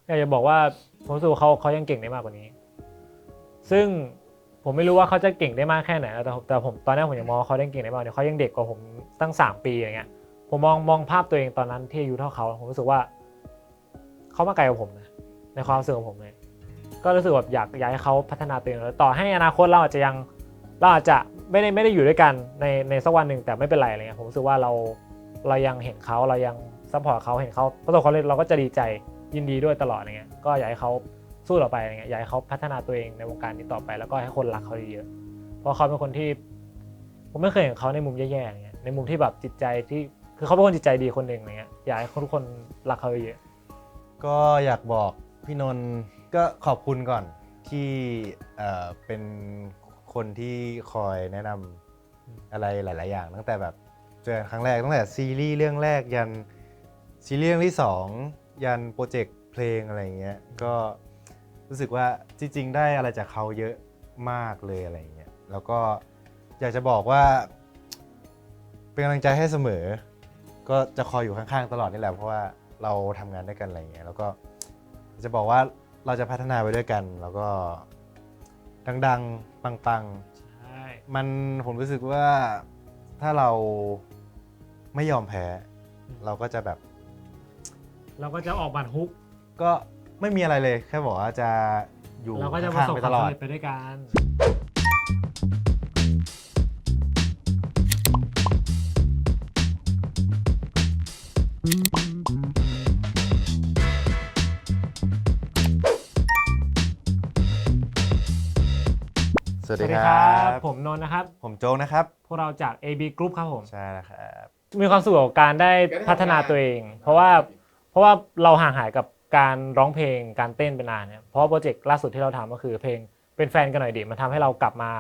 อยากจะบอกว่าผมรู้สึกว่าเขายังเก่งได้มากกว่านี้ซึ่งผมไม่รู้ว่าเขาจะเก่งได้มากแค่ไหนแต่ผมตอนนี้ผมยังมองว่าเขายังเก่งได้มากเนี่ยเขายังเด็กกว่าผมตั้ง3 ปีอย่างเงี้ยผมมองภาพตัวเองตอนนั้นที่อายุเท่าเขาผมรู้สึกว่าเขามาไกลกว่าผมนะในความรู้สึกของผมเลยก็รู้สึกแบบอยากให้เขาพัฒนาตัวเองแล้วต่อให้อนาคตเราอาจจะไม่ได้อยู่ด้วยกันในสักวันหนึ่งแต่ไม่เป็นไรอะไรเงี้ยผมรู้สึกว่าเรายังเห็นเขาเรายังซัพพอร์ตเขาเห็นเขาประสบความสำเร็จเราก็จะดีใจยินดีด้วยตลอดอะไรเงี้ยก็อยากให้เขาสู้ต่อไปอะไรเงี้ยอยากให้เขาพัฒนาตัวเองในวงการนี้ต่อไปแล้วก็ให้คนรักเขาเยอะๆเพราะเขาเป็นคนที่ผมไม่เคยเห็นเขาในมุมแย่ๆอย่างเงี้ยในมุมที่แบบจิตใจที่คือเขาเป็นคนจิตใจดีคนหนึ่งอะไรเงี้ยอยากให้ทุกคนรักเขาเยอะก็อยากบอกพี่นนท์ก็ขอบคุณก่อนที่เป็นคนที่คอยแนะนำอะไรหลายๆอย่างตั้งแต่แบบเจอครั้งแรกตั้งแต่ซีรีส์เรื่องแรกยันซีรีส์เรื่องที่2ยันโปรเจกต์เพลงอะไรเงี้ยก็รู้สึกว่าจริงๆได้อะไรจากเขาเยอะมากเลยอะไรเงี้ยแล้วก็อยากจะบอกว่าเป็นกำลังใจให้เสมอก็จะคอยอยู่ข้างๆตลอดนี่แหละเพราะว่าเราทำงานด้วยกันอะไรเงี้ยแล้วก็จะบอกว่าเราจะพัฒนาไปด้วยกันแล้วก็ดังๆปังใช่ๆมันผมรู้สึกว่าถ้าเราไม่ยอมแพ้เราก็จะแบบ เราก็จะออกบัตรฮุกก็ไม่มีอะไรเลยแค่บอกว่าจะอยู่เราก็จะประข้างๆไปตลอดสบความสำเร็จไปด้วยกันสวัสดีครับผมนนท์นะครับผมโจ๊กนะครับพวกเราจาก AB Group ครับผม ใช่แล้วครับ มีความสุขกับการได้พัฒนาตัวเอง เพราะว่าเราห่างหายกับการร้องเพลงการเต้นไปนานเนี่ยเพราะว่าโปรเจกต์ล่าสุดที่เราทำก็คือเพลงเป็นแฟนกันหน่อยดิมันทำให้เรากลับมา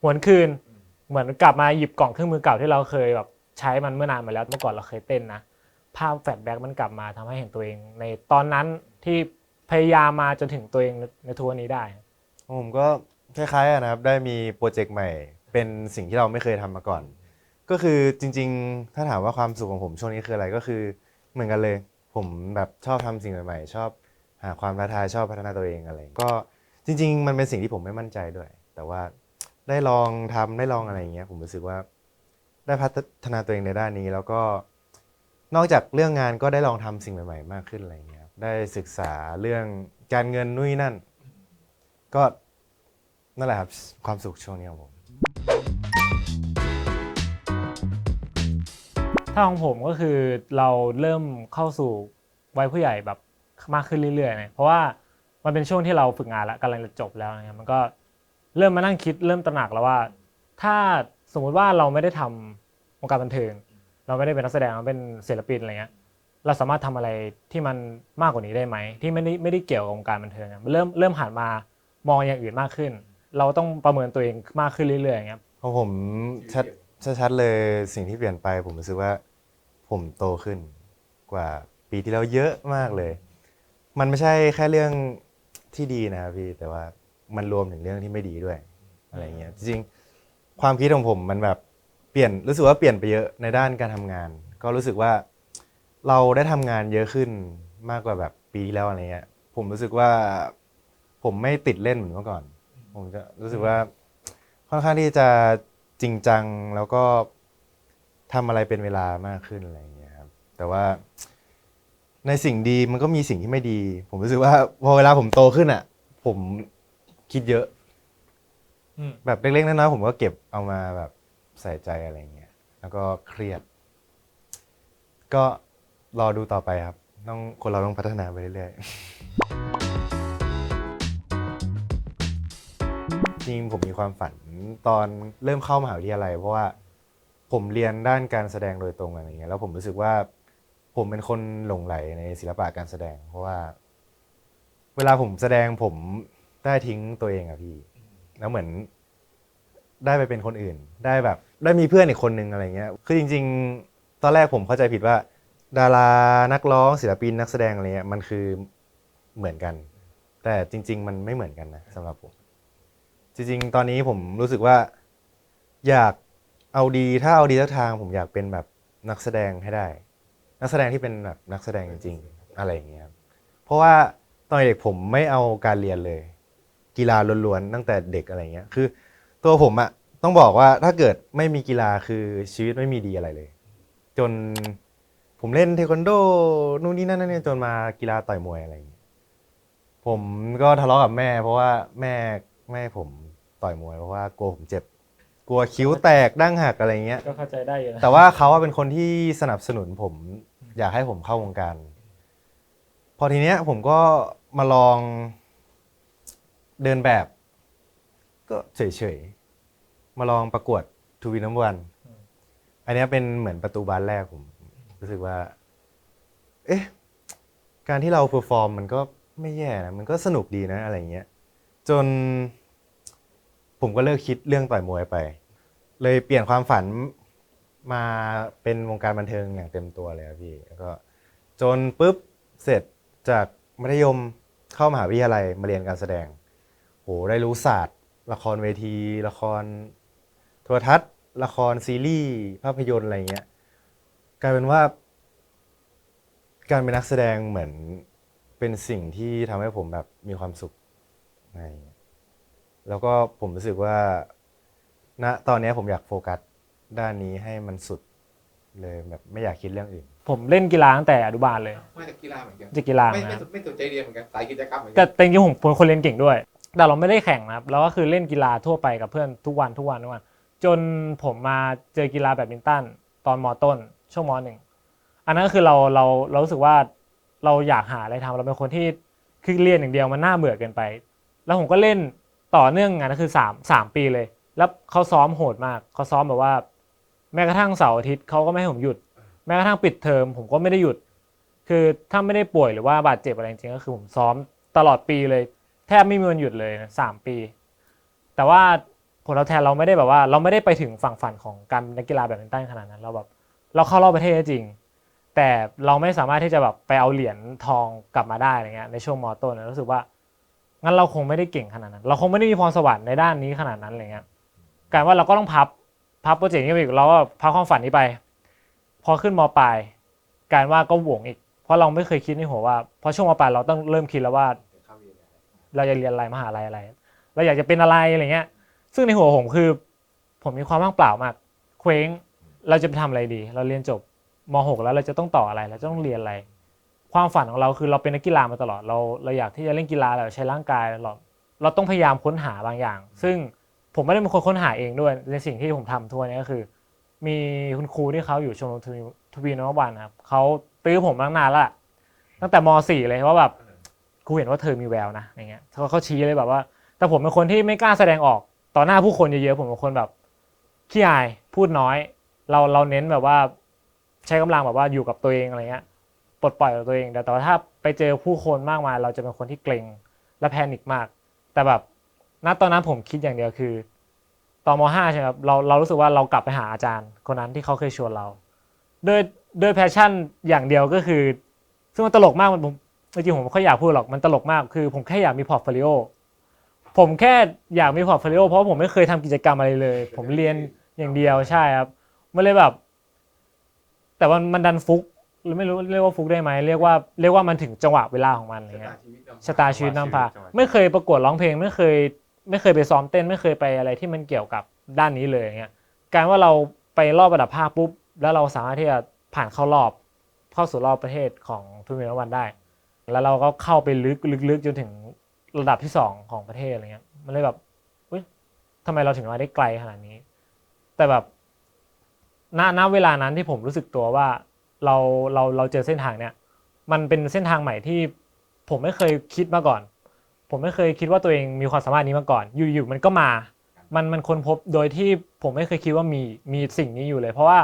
หวนคืนเหมือนกลับมาหยิบกล่องเครื่องมือเก่าที่เราเคยแบบใช้มันเมื่อนานมาแล้วเมื่อก่อนเราเคยเต้นนะภาพแฟลชแบ็กมันกลับมาทำให้เห็นตัวเองในตอนนั้นที่พยายามมาจนถึงตัวเองในทุกวันนี้ได้ผมก็คล้ายๆนะครับได้มีโปรเจกต์ใหม่เป็นสิ่งที่เราไม่เคยทำมาก่อนก็คือจริงๆถ้าถามว่าความสุขของผมช่วงนี้คืออะไรก็คือเหมือนกันเลยผมแบบชอบทำสิ่งใหม่ๆชอบหาความท้าทายชอบพัฒนาตัวเองอะไรก็จริงๆมันเป็นสิ่งที่ผมไม่มั่นใจด้วยแต่ว่าได้ลองทำได้ลองอะไรอย่างเงี้ยผมรู้สึกว่าได้พัฒนาตัวเองในด้านนี้แล้วก็นอกจากเรื่องงานก็ได้ลองทำสิ่งใหม่ๆมากขึ้นอะไรอย่างเงี้ยได้ศึกษาเรื่องการเงินนู่นนั่นก็นั่นแหละครับความสุขช่วงนี้ของผมถ้าของผมก็คือเราเริ่มเข้าสู่วัยผู้ใหญ่แบบมากขึ้นเรื่อยๆนะเพราะว่ามันเป็นช่วงที่เราฝึกงานแล้วกำลังจะจบแล้วนะครับมันก็เริ่มมานั่งคิดเริ่มตระหนักแล้วว่าถ้าสมมุติว่าเราไม่ได้ทำวงการบันเทิงเราไม่ได้เป็นนักแสดงเราเป็นศิลปินอะไรเงี้ยเราสามารถทำอะไรที่มันมากกว่านี้ได้ไหมที่ไม่ได้เกี่ยวกับวงการบันเทิงเริ่มหันมามองอย่างอื่นมากขึ้นเราต้องประเมินตัวเองมากขึ้นเรื่อยๆอย่างเงี้ยของผมชัดเลยสิ่งที่เปลี่ยนไปผมรู้สึกว่าผมโตขึ้นกว่าปีที่แล้วเยอะมากเลยมันไม่ใช่แค่เรื่องที่ดีนะครับพี่แต่ว่ามันรวมถึงเรื่องที่ไม่ดีด้วยอะไรเงี้ยจริงๆความคิดของผมมันแบบเปลี่ยนรู้สึกว่าเปลี่ยนไปเยอะในด้านการทำงานก็รู้สึกว่าเราได้ทำงานเยอะขึ้นมากกว่าแบบปีที่แล้วอะไรเงี้ยผมรู้สึกว่าผมไม่ติดเล่นเหมือนเมื่อก่อนผมจะรู้สึกว่าค่อนข้างที่จะจริงจังแล้วก็ทำอะไรเป็นเวลามากขึ้นอะไรเงี้ยครับแต่ว่าในสิ่งดีมันก็มีสิ่งที่ไม่ดีผมรู้สึกว่าพอเวลาผมโตขึ้นอ่ะผมคิดเยอะแบบเล็กๆน้อยๆผมก็เก็บเอามาแบบใส่ใจอะไรเงี้ยแล้วก็เครียดก็รอดูต่อไปครับคนเราต้องพัฒนาไปเรื่อยๆจริงผมมีความฝันตอนเริ่มเข้ามหาวิทยาลัยเพราะว่าผมเรียนด้านการแสดงโดยตรงอะไรเงี้ยแล้วผมรู้สึกว่าผมเป็นคนหลงไหลในศิลปะการแสดงเพราะว่าเวลาผมแสดงผมได้ทิ้งตัวเองอะพี่แล้วเหมือนได้ไปเป็นคนอื่นได้แบบได้มีเพื่อนอีกคนนึงอะไรเงี้ยคือจริงๆตอนแรกผมเข้าใจผิดว่าดารานักร้องศิลปินนักแสดงอะไรเงี้ยมันคือเหมือนกันแต่จริงๆมันไม่เหมือนกันนะสำหรับผมจริงๆตอนนี้ผมรู้สึกว่าอยากเอาดีถ้าเอาดีสักทางผมอยากเป็นแบบนักแสดงให้ได้นักแสดงที่เป็นแบบนักแสดงจริงๆอะไรอย่างเงี้ยครับเพราะว่า ตอนเด็กผมไม่เอาการเรียนเลย กีฬาล้วนๆตั้งแต่เด็กอะไรเงี้ยคือตัวผมอะต้องบอกว่าถ้าเกิดไม่มีกีฬาคือชีวิตไม่มีดีอะไรเลย จนผมเล่นเทควันโดนู่นนี่นั่นเนี่ยจนมากีฬาต่อยมวยอะไรอย่างเงี้ยผมก็ทะเลาะกับแม่เพราะว่าแม่ผมต่อยมวยเพราะว่ากลัวผมเจ็บ กลัวคิ้วแตกดั้งหักอะไรเงี้ย ก็เข้าใจได้อยู่นะ แต่ว่าเขาเป็นคนที่สนับสนุนผมอยากให้ผมเข้าวงการ พอทีเนี้ยผมก็มาลองเดินแบบ ก็เฉยๆ มาลองประกวดทูวีนัมวันอันเนี้ยเป็นเหมือนประตูบานแรกผมรู้สึกว่า เอ๊ะ การที่เราเพอร์ฟอร์มมันก็ไม่แย่นะ มันก็สนุกดีนะอะไรเงี้ย จนผมก็เลิกคิดเรื่องต่อยมวยไป เลยเปลี่ยนความฝันมาเป็นวงการบันเทิงอย่างเต็มตัวเลยครับพี่แล้วก็จนปุ๊บเสร็จจากมัธยมเข้ามหาวิทยาลัยมาเรียนการแสดงโหได้รู้ศาสตร์ละครเวทีละครโทรทัศน์ละครซีรีส์ภาพยนตร์อะไรเงี้ยกลายเป็นว่าการเป็นนักแสดงเหมือนเป็นสิ่งที่ทำให้ผมแบบมีความสุขอะไรเงี้ยแล้วก็ผมรู้สึกว่าณตอนนี้ผมอยากโฟกัสด้านนี้ให้มันสุดเลยแบบไม่อยากคิดเรื่องอื่น ผมเล่นกีฬาตั้งแต่อนุบาลเลย มาจากกีฬาเหมือนกัน จากกีฬา ไม่ นะ สนใจเรียนเหมือนกันสายกิจกรรมเหมือนกั แต่จริงๆผมเป็นคนเรียนเก่งด้วย แต่เราไม่ได้แข่งนะครับเราก็คือเล่นกีฬาทั่วไปกับเพื่อนทุกวันจนผมมาเจอกีฬาแบดมินตันตอนม.ต้นช่วงม.1อันนั้นก็คือเรารู้สึกว่าเราอยากหาอะไรทำเราเป็นคนที่คือเรียนอย่างเดียวมันน่าเบื่อเกินไป แล้วผมก็เล่นต่อเนื่องงานก็คือ3 ปีเลย แล้วเขาซ้อมโหดมากเขาซ้อมแบบว่าแม้กระทั่งเสาร์อาทิตย์เขาก็ไม่ให้ผมหยุดแม้กระทั่งปิดเทอมผมก็ไม่ได้หยุดคือถ้าไม่ได้ป่วยหรือว่าบาดเจ็บอะไรจริงๆก็คือผมซ้อมตลอดปีเลยแทบไม่มีวันหยุดเลยนะ3 ปีแต่ว่าผลตอบแทนเราไม่ได้แบบว่าเราไม่ได้ไปถึงฝั่งฝันของการนักกีฬาแบดมินตันขนาดนั้นเราแบบเราเข้ารอบประเทศจริงแต่เราไม่สามารถที่จะแบบไปเอาเหรียญทองกลับมาได้อะไรเงี้ยในช่วงม.ต้นรู้สึกว่างั้นเราคงไม่ได้เก่งขนาดนั้นเราคงไม่ได้มีพรสวรรค์ในด้านนี้ขนาดนั้นอะไรเงี้ยกลายว่าเราก็ต้องพับโปรเจกต์นี้ไปอีกเราก็พับความฝันนี้ไปพอขึ้นม.ปลายกลายว่าก็หวงอีกเพราะเราไม่เคยคิดในหัวว่าพอช่วงม.ปลายเราต้องเริ่มคิดแล้วว่าเราจะเรียนอะไรมหาลัยอะไรเราอยากจะเป็นอะไรอะไรเงี้ยซึ่งในหัวผมคือผมมีความว่างเปล่ามากเคว้งเราจะไปทำอะไรดีเราเรียนจบม.6แล้วเราจะต้องต่ออะไรเราจะต้องเรียนอะไรความฝันของเราคือเราเป็นนักกีฬามาตลอดเราอยากที่จะเล่นกีฬาเราใช้ร่างกายเราต้องพยายามค้นหาบางอย่างซึ่งผมไม่ได้เป็นคนค้นหาเองด้วยในสิ่งที่ผมทำทั่วนี้ก็คือมีคุณครูที่เขาอยู่ชมรมทวีนววันครับเขาตื้อผมตั้งนานแล้วตั้งแต่ม.4เลยว่าแบบครูเห็นว่าเธอมีแววนะอย่างเงี้ยเขาชี้เลยแบบว่าแต่ผมเป็นคนที่ไม่กล้าแสดงออกต่อหน้าผู้คนเยอะๆผมเป็นคนแบบขี้อายพูดน้อยเราเน้นแบบว่าใช้กำลังแบบว่าอยู่กับตัวเองอะไรเงี้ยปลดปล่อยกับตัวเองแต่ว่าถ้าไปเจอผู้คนมากมายเราจะเป็นคนที่เกรงและแพนิคมากแต่แบบณตอนนั้นผมคิดอย่างเดียวคือตอนม.5ใช่ไหมครับเรารู้สึกว่าเรากลับไปหาอาจารย์คนนั้นที่เขาเคยชวนเราด้วยแพชชั่นอย่างเดียวก็คือซึ่งมันตลกมากผมจริงๆผมไม่ค่อยอยากพูดหรอกมันตลกมากคือผมแค่อยากมีพอร์ตโฟลิโอผมแค่อยากมีพอร์ตโฟลิโอเพราะผมไม่เคยทำกิจกรรมอะไรเลยผมเรียนอย่างเดียวใช่ครับมันเลยแบบแต่มันดันฟุกหรือไม่รู้เรียกว่าฟุกได้ไหมเรียกว่ามันถึงจังหวะเวลาของมันอะไรเงี้ยชะตาชีวิตนำพาไม่เคยประกวดร้องเพลงไม่เคยไปซ้อมเต้นไม่เคยไปอะไรที่มันเกี่ยวกับด้านนี้เลยอย่างเงี้ยการว่าเราไปรอบระดับภาคปุ๊บแล้วเราสามารถที่จะผ่านเข้าสู่รอบประเทศของทูร์นาเมนต์วันได้แล้วเราก็เข้าไปลึกจนถึงระดับที่2ของประเทศอะไรเงี้ยมันเลยแบบอุ๊ยทำไมเราถึงมาได้ไกลขนาดนี้แต่แบบณเวลานั้นที่ผมรู้สึกตัวว่าเราเจอเส้นทางเนี้ยมันเป็นเส้นทางใหม่ที่ผมไม่เคยคิดมาก่อนผมไม่เคยคิดว่าตัวเองมีความสามารถนี้มาก่อนอยู่มันก็มามันค้นพบโดยที่ผมไม่เคยคิดว่ามีสิ่งนี้อยู่เลยเพราะว่า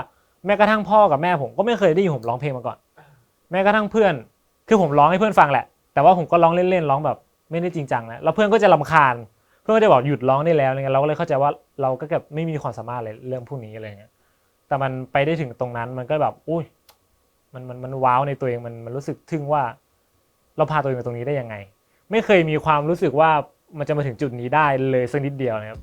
แม้กระทั่งพ่อกับแม่ผมก็ไม่เคยได้ยินผมร้องเพลงมาก่อนแม้กระทั่งเพื่อนคือผมร้องให้เพื่อนฟังแหละแต่ว่าผมก็ร้องเล่นๆร้องแบบไม่ได้จริงจังนะแล้วเพื่อนก็จะรำคาญเพื่อนก็จะบอกหยุดร้องได้แล้วอะไรเงี้ยเราก็เลยเข้าใจว่าเราก็แบบไม่มีความสามารถเลยเรื่องพวกนี้อะไรเงี้ยแต่มันไปได้ถึงตรงนั้นมันก็แบบอุ้ยมันว้าวในตัวเองมันรู้สึกทึ่งว่าเราพาตัวเองมาตรงนี้ได้ยังไงไม่เคยมีความรู้สึกว่ามันจะมาถึงจุดนี้ได้เลยสักนิดเดียวนะครับ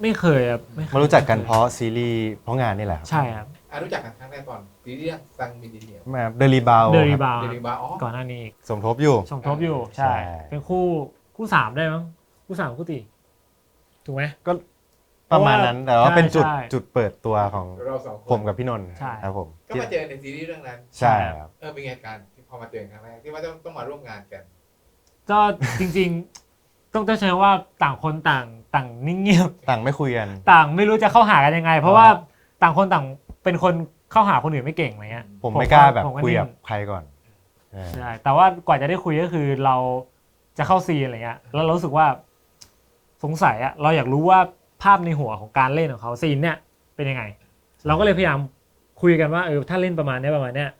ไม่เคยครับมารู้จักกันเพราะซีรีส์เพราะงานนี่แหละครับ ใช่ครับ รู้จักกันครั้งแรกตอนซีรีส์ซังมินดิเนีย มาเดลีบาว เดลิบา เดลิบาอ๋อ ก่อนหน้านี้อีก สมทบอยู่ สมทบอยู่ใช่ ใช่ เป็นคู่สามได้มั้งคู่สามคู่ตีถูกไหม ก็ประมาณนั้นแต่ว่าเป็นจุด ใช่ จุดเปิดตัวของ เราสองคน ผมกับพี่นนท์ ใช่ ครับผม ก็มาเจอในซีรีส์เรื่องนั้น ใช่ครับ เป็นไงการที่พอมาเจอกันครั้งแรกที่ว่าต้องมาร่วมงานกัน ก็จริงๆ ต้องใช้ว่าต่างคนต่างนิ่งเงียบ ต่างไม่คุยกัน ต่างไม่รู้จะเข้าหากันยังไง เพราะว่าต่างคนต่างเป็นคนเข้าหาคนอื่นไม่เก่งอะไรเงี้ย ผมไม่กล้าแบบ ผมก็ คุย นิ่ง กับใครก่อน ใช่แต่ว่ากว่าจะได้คุยก็คือเราจะเข้าซีนอะไรเงี้ยแล้วเรารู้สึกว่าสงสัยอะเราอยากรู้ว่าภาพในหัวของการเล่นของเขาซีนเนี่ยเป็นยังไง เราก็เลยพยายามคุยกันว่าถ้าเล่นประมาณเนี้ย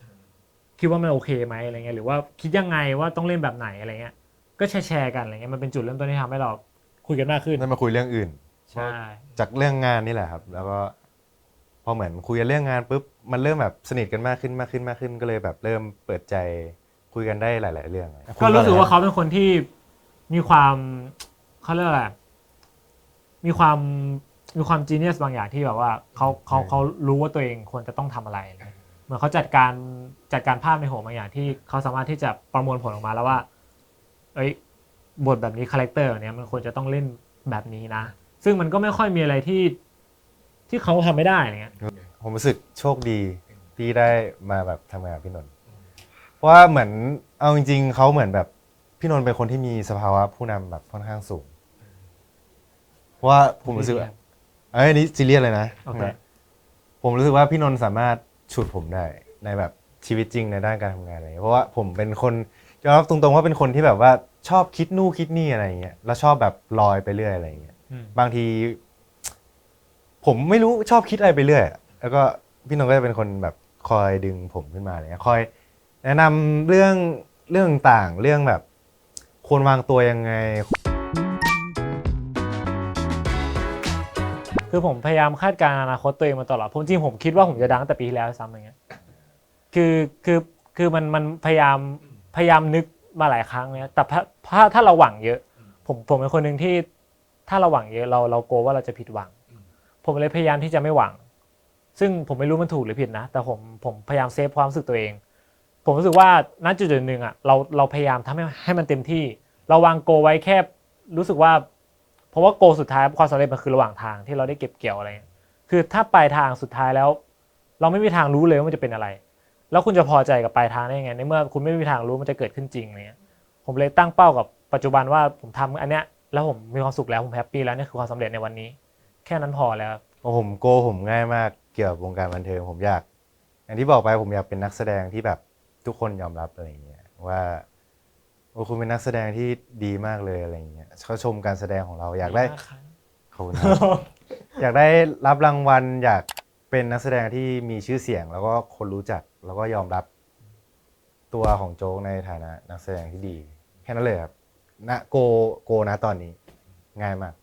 คิดว่ามันโอเคไหมอะไรเงี้ยหรือว่าคิดยังไงว่าต้องเล่นแบบไหนอะไรเงี้ยก็แชร์กันอะไรเงี้ยมันเป็นจุดเริ่มต้นที่ทำให้เราคุยกันมากขึ้น ได้มาคุยเรื่องอื่น ใช่ จากเรื่องงานนี่แหละครับ แล้วก็พอเหมือนคุยกันเรื่องงานปุ๊บมันเริ่มแบบสนิทกันมากขึ้นก็เลยแบบเริ่มเปิดใจคุยกันได้หลาย ๆ เรื่อง ก็รู้สึกว่าเขาเป็นคนที่มีความเขาเรียกอะไรมีความจีเนียสบางอย่างที่แบบว่าเขารู้ว่าตัวเองควรจะต้องทำอะไรเหมือนเขาจัดการภาพในหัวบางอย่างที่เขาสามารถที่จะประมวลผลออกมาแล้วว่าบทแบบนี้คาแรคเตอร์เนี้ยมันควรจะต้องเล่นแบบนี้นะซึ่งมันก็ไม่ค่อยมีอะไรที่เขาทำไม่ได้อะไรเงี้ย ผมรู้สึกโชคดีที่ได้มาแบบทำงานกับพี่นนท์เพราะว่าเหมือนเอาจริง ๆเขาเหมือนแบบพี่นนท์เป็นคนที่มีสภาวะผู้นำแบบค่อนข้างสูงเพราะว่าผมรู้สึกว่าอันนี้ซีเรียสเลยนะ โอเค ผมรู้สึกว่าพี่นนท์สามารถฉุดผมได้ในแบบชีวิตจริงในด้านการทำงานอะไรอย่างเงี้ยเพราะว่าผมเป็นคนยอมรับตรงๆว่าเป็นคนที่แบบว่าชอบคิดนู่นคิดนี่อะไรอย่างเงี้ยแล้วชอบแบบลอยไปเรื่อยอะไรอย่างเงี้ยบางที ผมไม่รู้ชอบคิดอะไรไปเรื่อยแล้วก็พี่นนท์ก็จะเป็นคนแบบคอยดึงผมขึ้นมาอะไรเงี้ยคอยแนะนำเรื่องต่างเรื่องแบบควรวางตัวยังไง คือผมพยายามคาดการณ์อนาคตตัวเองมาตลอดผมจริงผมคิดว่าผมจะดังตั้งแต่ปีที่แล้วซ้ำอย่างเงี้ยคือมันพยายามนึกมาหลายครั้งเนี่ยแต่ถ้าเราหวังเยอะผมเป็นคนหนึ่งที่ถ้าเราหวังเยอะเรากลัวว่าเราจะผิดหวังผมเลยพยายามที่จะไม่หวังซึ่งผมไม่รู้มันถูกหรือผิดนะแต่ผมพยายามเซฟความรู้สึกตัวเองผมรู้สึกว่าณจุดหนึ่งอ่ะเราพยายามทำให้มันเต็มที่เราวางโกไว้แค่รู้สึกว่าเพราะว่าโกสุดท้ายความสำเร็จมันคือระหว่างทางที่เราได้เก็บเกี่ยวอะไรคือถ้าปลายทางสุดท้ายแล้ว เราไม่มีทางรู้เลยว่ามันจะเป็นอะไรแล้วคุณจะพอใจกับปลายทางได้ยังไงในเมื่อคุณไม่มีทางรู้มันจะเกิดขึ้นจริงเนี่ยผมเลยตั้งเป้ากับปัจจุบันว่าผมทำอันเนี้ยแล้วผมมีความสุขแล้วผมแฮปปี้แล้วนี่คือความสำเร็จในวันนี้แค่นั้นพอแล้ว ผมง่ายมากเกี่ยวกับวงการบันเทิงผมอยากอย่างที่บอกไปผมอยากเป็นนักแสดงที่แบบทุกคนยอมรับอะไรอย่างเงี้ยว่าคุณเป็นนักแสดงที่ดีมากเลยอะไรอย่างเงี้ยเขาชมการแสดงของเราอยากได้ขอบคุณครับ อยากได้รับรางวัลอยากเป็นนักแสดงที่มีชื่อเสียง แล้วก็คนรู้จักแล้วก็ยอมรับตัวของโจ๊กในฐานะนักแสดงที่ดีแค่นั้นเลยครับณโกนะตอนนี้ง่ายมาก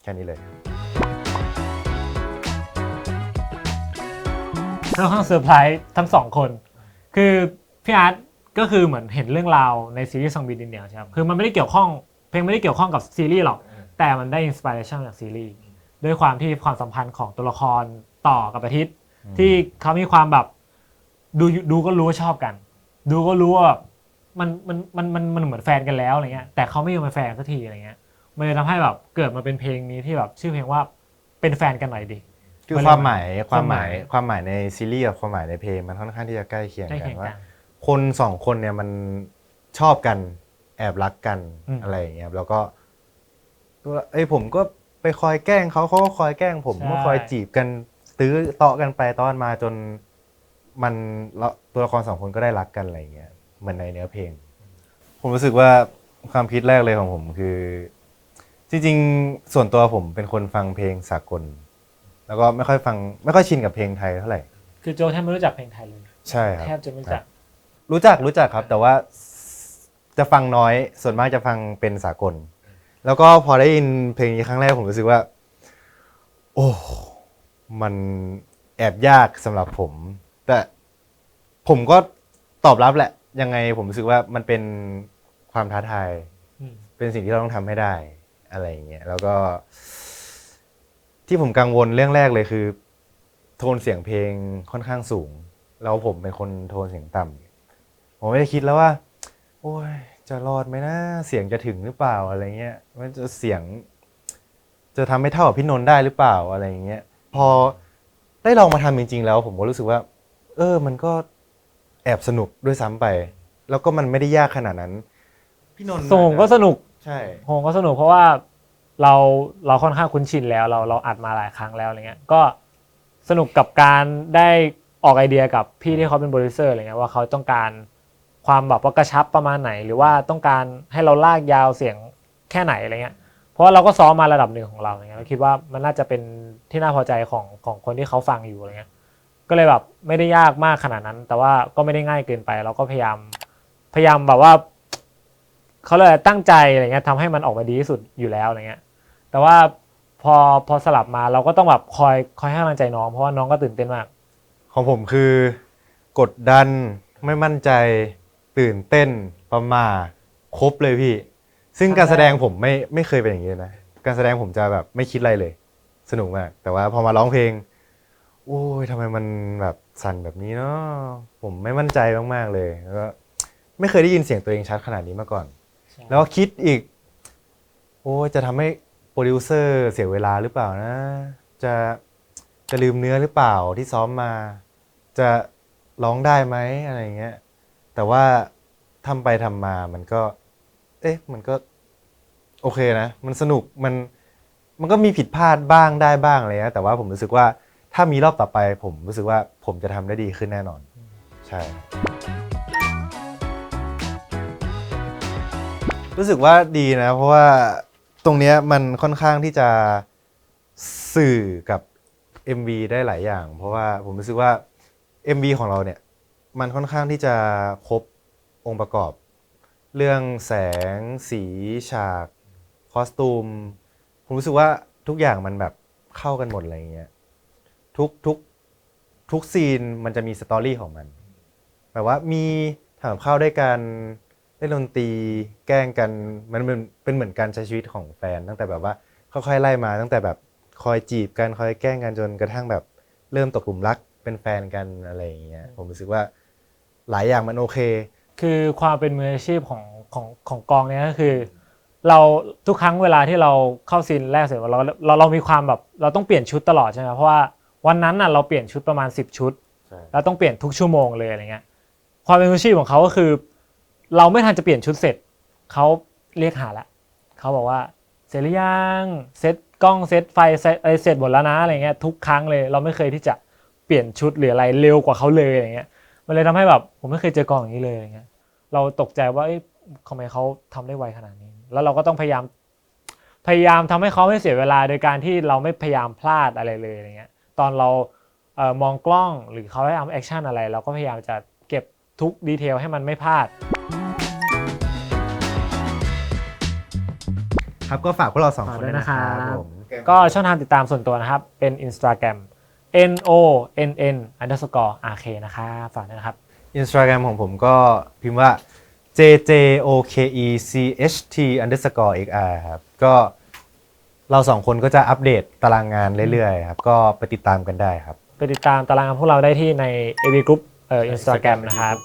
แค่นี้เลย ค่อนข้างเซอร์ไพรส์ทั้งสองคนคือพี่อาร์ตก็คือเหมือนเห็นเรื่องราวในซีรีส์ซองบินดินเนียใช่ไหมคือมันไม่ได้เกี่ยวข้องเพลงไม่ได้เกี่ยวข้องกับซีรีส์หรอกแต่มันได้อินสปิเรชันจากซีรีส์ด้วยความที่ความสัมพันธ์ของตัวละครต่อกับอาทิตย์ที่เขามีความแบบดูก็รู้ว่าชอบกันดูก็รู้ว่ามันเหมือนแฟนกันแล้วอะไรเงี้ยแต่เขาไม่ยอมเป็นแฟนสักทีอะไรเงี้ยมันเลยทำให้แบบเกิดมาเป็นเพลงนี้ที่แบบชื่อเพลงว่าเป็นแฟนกันหน่อยดิ คือความหมายในซีรีส์กับความหมายในเพลงมันค่อนข้างที่จะใกล้เคียงกันว่าคนสองคนเนี่ยมันชอบกันแอบรักกันอะไรอย่างเงี้ยแล้วก็ผมก็ไปคอยแกล้งเขาก็คอยแกล้งผมก็คอยจีบกันตื้อเตาะกันไปต้อนมาจนมันตัวละครสองคนก็ได้รักกันอะไรอย่างเงี้ยเหมือนในเนื้อเพลงผมรู้สึกว่าความคิดแรกเลยของผมคือจริงๆส่วนตัวผมเป็นคนฟังเพลงสากลแล้วก็ไม่ค่อยชินกับเพลงไทยเท่าไหร่คือโจแทบไม่รู้จักเพลงไทยเลย ใช่ครับ แทบจะไม่รู้จัก รู้จักครับแต่ว่าจะฟังน้อยส่วนมากจะฟังเป็นสากลแล้วก็พอได้ยินเพลงนี้ครั้งแรกผมรู้สึกว่าโอ้มันแอบยากสำหรับผมแต่ผมก็ตอบรับแหละยังไงผมรู้สึกว่ามันเป็นความท้าทายเป็นสิ่งที่เราต้องทำให้ได้อะไรอย่างเงี้ยแล้วก็ที่ผมกังวลเรื่องแรกเลยคือ โทนเสียงเพลงค่อนข้างสูงแล้วผมเป็นคนโทนเสียงต่ำผมไม่ได้คิดแล้วว่าโอ้ยจะรอดไหมนะเสียงจะถึงหรือเปล่าอะไรเงี้ยมันจะเสียงจะทำให้เท่ากับพี่นนท์ได้หรือเปล่าอะไรเงี้ยพอได้ลองมาทำจริงๆแล้วผมก็รู้สึกว่ามันก็แอบสนุกด้วยซ้ำไปแล้วก็มันไม่ได้ยากขนาดนั้นพี่นนท์ ส่งก็สนุก ใช่ โฮงก็สนุกเพราะว่าเราค่อนข้างคุ้นชินแล้วเราอัดมาหลายครั้งแล้วอะไรเงี้ยก็สนุกกับการได้ออกไอเดียกับพี่ที่เขาเป็นโปรดิวเซอร์อะไรเงี้ยว่าเขาต้องการความแบบว่ากระชับประมาณไหนหรือว่าต้องการให้เราลากยาวเสียงแค่ไหนอะไรเงี้ยเพราะว่าเราก็ซ้อมมาระดับหนึ่งของเราอย่างเงี้ยเราคิดว่ามันน่าจะเป็นที่น่าพอใจของคนที่เขาฟังอยู่อะไรเงี้ยก็เลยแบบไม่ได้ยากมากขนาดนั้น แต่ว่าก็ไม่ได้ง่ายเกินไปเราก็พยายามแบบว่าเขาเลยตั้งใจอะไรเงี้ยทำให้มันออกมาดีที่สุดอยู่แล้วอะไรเงี้ยแต่ว่าพอสลับมาเราก็ต้องแบบคอยให้กำลังใจน้องเพราะว่าน้องก็ตื่นเต้นมาก ของผมคือกดดันไม่มั่นใจตื่นเต้นประหม่าครบเลยพี่ซึ่งการแสดงผมไม่เคยเป็นอย่างนี้เลยนะการแสดงผมจะแบบไม่คิดอะไรเลยสนุกมากแต่ว่าพอมาร้องเพลงโอ้ยทำไมมันแบบสั่นแบบนี้เนาะผมไม่มั่นใจมากๆเลยแล้วก็ไม่เคยได้ยินเสียงตัวเองชัดขนาดนี้มาก่อนแล้วก็คิดอีกโอ้ยจะทำให้โปรดิวเซอร์เสียเวลาหรือเปล่านะจะลืมเนื้อหรือเปล่าที่ซ้อมมาจะร้องได้ไหมอะไรอย่างเงี้ยแต่ว่าทำไปทำมามันก็มันก็โอเคนะมันสนุกมันก็มีผิดพลาดบ้างได้บ้างอะไรนะแต่ว่าผมรู้สึกว่าถ้ามีรอบต่อไปผมรู้สึกว่าผมจะทำได้ดีขึ้นแน่นอนใช่รู้สึกว่าดีนะเพราะว่าตรงเนี้ยมันค่อนข้างที่จะสื่อกับ MV ได้หลายอย่างเพราะว่าผมรู้สึกว่า MV ของเราเนี่ยมันค่อนข้างที่จะครบองค์ประกอบเรื่องแสงสีฉากคอสตูมผมรู้สึกว่าทุกอย่างมันแบบเข้ากันหมดอะไรเงี้ยทุกซีนมันจะมีสตอรี่ของมันแบบว่ามีทำกับข้าวด้วยกันเล่นดนตรีแกล้งกันมันเป็นเหมือนการใช้ชีวิตของแฟนตั้งแต่แบบว่าค่อยๆไล่มาตั้งแต่แบบคอยจีบกันคอยแกล้งกันจนกระทั่งแบบเริ่มตกหลุมรักเป็นแฟนกันอะไรอย่างเงี้ยผมรู้สึกว่าหลายอย่างมันโอเคคือความเป็นมืออาชีพของกองเนี้ยก็คือเราทุกครั้งเวลาที่เราเข้าซีนแรกเสร็จเรามีความแบบเราต้องเปลี่ยนชุดตลอดใช่ไหมเพราะว่าวันนั้นน่ะเราเปลี่ยนชุดประมาณ10ชุดแล้วต้องเปลี่ยนทุกชั่วโมงเลยอะไรเงี้ยความเป็นมืออาชีพของเขาก็คือเราไม่ทันจะเปลี่ยนชุดเสร็จเขาเรียกหาแล้วเขาบอกว่าเสร็จหรือยังเซตกล้องเซตไฟเสร็จหมดแล้วนะอะไรเงี้ยทุกครั้งเลยเราไม่เคยที่จะเปลี่ยนชุดหรืออะไรเร็วกว่าเขาเลยอะไรเงี้ยมันเลยทำให้แบบผมไม่เคยเจอกองอย่างนี้เลยอะไรเงี้ยเราตกใจว่าทำไมเขาทำได้ไวขนาดนี้แล้วเราก็ต้องพยายามทำให้เขาไม่เสียเวลาโดยการที่เราไม่พยายามพลาดอะไรเลยอะไรเงี้ยตอนเรามองกล้องหรือเขาให้ทำแอคชั่นอะไรเราก็พยายามจะเก็บทุกดีเทลให้มันไม่พลาดครับก็ฝากพวกเรา2 คนด้วยนะครับผมก็ช่องทางติดตามส่วนตัวนะครับเป็น Instagram nonn_rk นะครับฝากด้วยนะครับ Instagram ของผมก็พิมพ์ว่า jjokecht_xr ครับก็เรา2 คนก็จะอัปเดตตารางงานเรื่อยๆครับก็ไปติดตามกันได้ครับไปติดตามตารางงานพวกเราได้ที่ใน AV Group Instagram นะครับ